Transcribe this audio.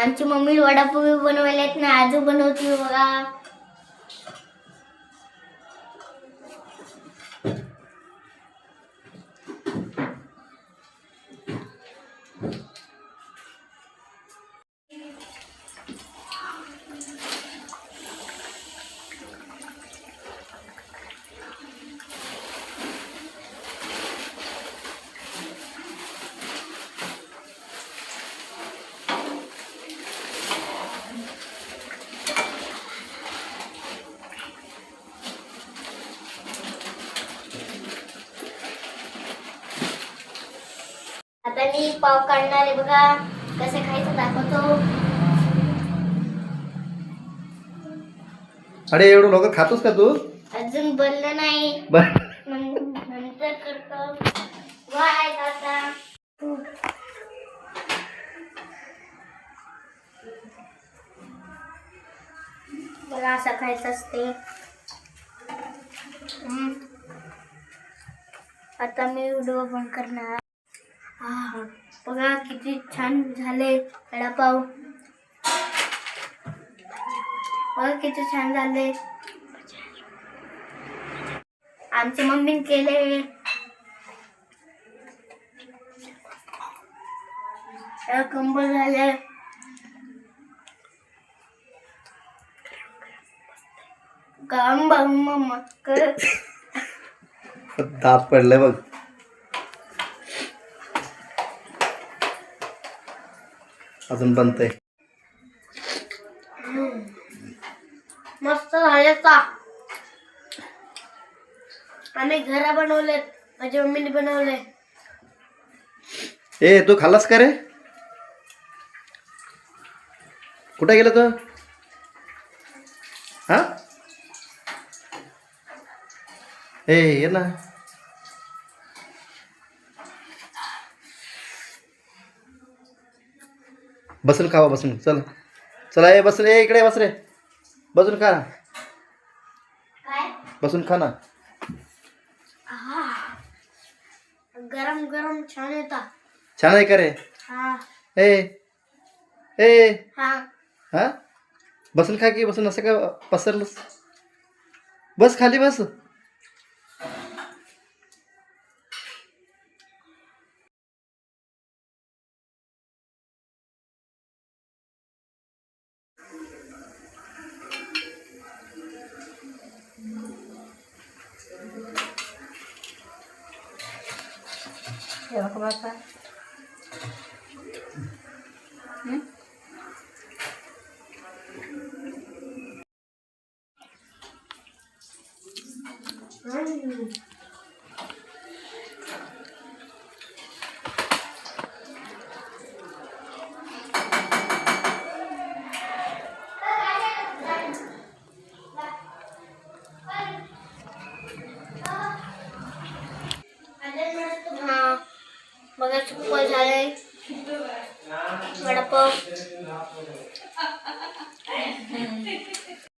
आमची मम्मी वडापाव बनवायला ना आजू बनवते बघा. आता मी पाव काढणार आहे बघा. कसं खायचं दाखवतो. अरे एवढं लवकर खातोस का तू? अजून बनलं नाही. नंतर करतो. बाय आता. मला असं खायचं असते. आता मी व्हिडिओ बंद करणार. बघा किती छान झाले वडापाव. बघा किती छान झाले. आमच्या मम्मीने केले. कंबल झाले. काम मम्मा कर. दात पडले बघ. अजून बनतंय. मस्त झाले का. आम्ही घरा बनवलेत. माझ्या मम्मीने बनवले. ए तू खाल्लास का रे? कुठे गेला तू? हा ए ये ना. बसून खावा बसून. चल चला ए बस रे. इकडे बस रे. बसून खा. काय बसून खा ना. गरम गरम छान येता. छान आहे का रे? हा ए ए हा हा बसून खा की. बसून असं का पसरलंस? बस खाली बस. बापा. बघा चुप्पल झाले वडापाव.